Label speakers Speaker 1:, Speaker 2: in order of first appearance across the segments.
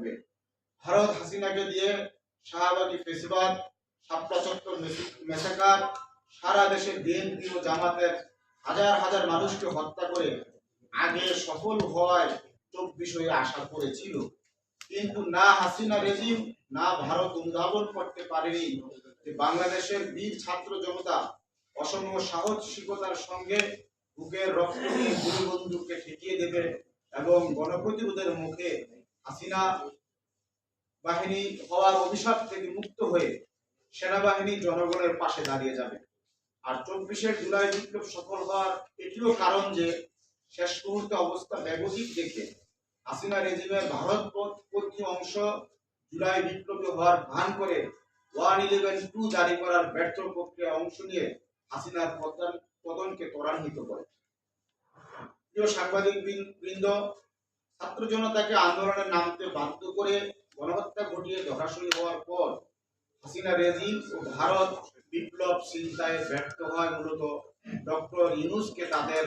Speaker 1: হবে। ভারত হাসিনাকে দিয়ে শাহবাগী ফেসিবাদ, শাপলা চত্বর মেসাকার, সারা দেশে বিএনপি ও জামাতের হাজার হাজার মানুষকে হত্যা করে আগে সফল হওয়ায় 24 আশা করেছিল, কিন্তু না হাসিনা রেজিম না ভারত অনুধাবন করতে পারেনি যে বাংলাদেশের বীর ছাত্র জনতা অসম্ভব সাহসিকতার সঙ্গে বুকের রক্ত নিয়ে গুরুবন্ধুকে ঠেকিয়ে দেবে এবং গণপ্রতিরোধের মুখে হাসিনা বাহিনী হওয়ার অভিশাপ থেকে মুক্ত হয়ে সেনাবাহিনী জনগণের পাশে দাঁড়িয়ে যাবে। আর 24 জুলাই বিপ্লব সফল হওয়ার এটিও কারণ যে শেষ মুহূর্তে অবস্থা বেগতিক দেখে হাসিনা রেজিমের ভারতপন্থী অংশ জুলাই বিপ্লবী হওয়ার ভান করে 111-2 জারি করার ব্যর্থ প্রক্রিয়ায় অংশ নিয়ে হাসিনার পতনকে ত্বরান্বিত করে। প্রিয় সাংবাদিক বৃন্দ, ছাত্র জনতাকে আন্দোলনে নামতে বাধ্য করে গণহত্যা ঘটিয়ে ধরাশায়ী হওয়ার পর হাসিনা রেজিম ও ভারত বিপ্লব চিন্তায় ব্যর্থ হয় মূলত ডক্টর ইউনূসকে তাদের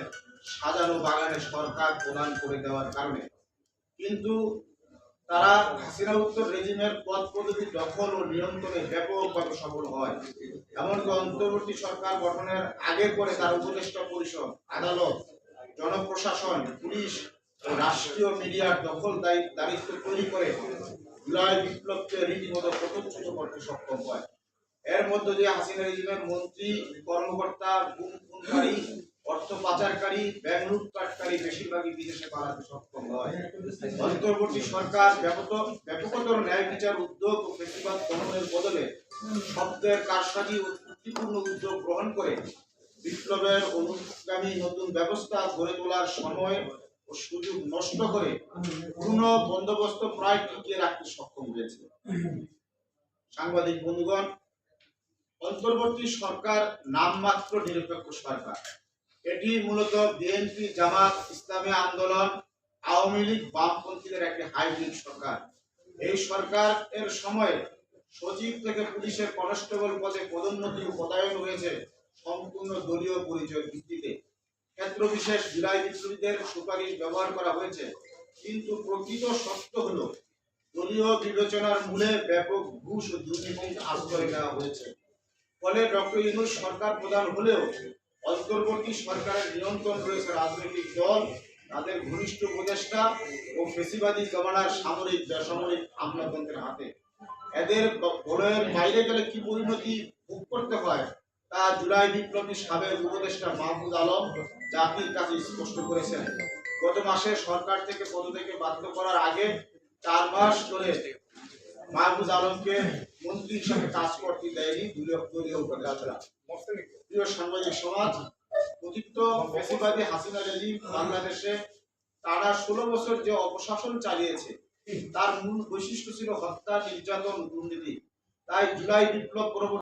Speaker 1: সাজানো বাগানে সরকার প্রদান করে দেওয়ার কারণে। কিন্তু তারা হাসিনা উত্তর রেজিমের পদ পদবি দখল ও নিয়ন্ত্রণে ব্যাপকভাবে সফল হয়। এমনকি অন্তর্বর্তী সরকার গঠনের আগে পরে তার উপদেষ্টা পরিষদ, আদালত, জনপ্রশাসন, পুলিশ ও রাষ্ট্রীয় মিডিয়ার দখল দায়িত্ব তৈরি করে জুলাই বিপ্লবকে রীতিমতো প্রতিষ্ঠিত করতে সক্ষম হয়। এর মধ্য দিয়ে হাসিনা রেজিমের মন্ত্রী, কর্মকর্তা, খুনকারী, অর্থ পাচারকারী, ব্যাংক লুটপাটকারী বেশিরভাগই বিদেশে পালাতে সক্ষম হয়। অন্তর্বর্তী সরকার ব্যাপকতর ন্যায় বিচার উদ্যোগ ও ফেসিবাদ দমনের বদলে শব্দের কারসাজি ও ত্রুটিপূর্ণ উদ্যোগ গ্রহণ করে বিপ্লবের অনুগামী নতুন ব্যবস্থা গড়ে তোলার সময় ও সুযোগ নষ্ট করে পুরনো বন্দোবস্ত প্রায় টিকিয়ে রাখতে সক্ষম হয়েছে। সাংবাদিক বন্ধুগণ, অন্তর্বর্তী সরকার নামমাত্র নিরপেক্ষ সরকার। এটি মূলত বিএনপি, জামাত, ইসলামী আন্দোলন, আওয়ামী লীগ, বামপন্থীদের একটি হাইব্রিড সরকার। এই সরকার এর সময়ে সচিব থেকে পুলিশের কনস্টেবল পদে পদোন্নতি ও পদায়ন হয়েছে সম্পূর্ণ দলীয় পরিচয়ের ভিত্তিতে। ক্ষেত্র বিশেষ জুলাই বিপ্লবীদের সুপারিশ ব্যবহার করা হয়েছে, কিন্তু প্রকৃত সত্য হলো দলীয় বিবেচনার মূলে ব্যাপক ঘুষ ও দুর্নীতির আশ্রয় নেওয়া হয়েছে। ফলে ডক্টর ইউনূস সরকার প্রধান হলেও অন্তর্বর্তী সরকারের নিয়ন্ত্রণ রয়েছে রাজনৈতিক দল, তাদের ঘনিষ্ঠ উপদেষ্টা ও ফেসিবাদী জমানার সামরিক বেসামরিক আমলাতন্ত্রের হাতে। এদের বলয়ের বাইরে গেলে কি পরিণতি ভোগ করতে হয় তা জুলাই বিপ্লবী সাবেক উপদেষ্টা মাহফুজ আলম জাতির কাছে স্পষ্ট করেছেন। গত মাসে সরকার থেকে পদত্যাগে বাধ্য করার আগে 4 মাস ধরে মাহফুজ আলমকে মন্ত্রী হিসেবে কাজ করতে দেয়নি দলীয় উপদেষ্টারা। প্রিয় সাংবাদিক সমাজ, কথিত ফ্যাসিবাদী হাসিনা রেজিম বাংলাদেশে টানা 16 বছর যে অপশাসন চালিয়েছে তার মূল বৈশিষ্ট্য ছিল হত্যা, নির্যাতন, দুর্নীতি। তাই জুলাই বিপ্লব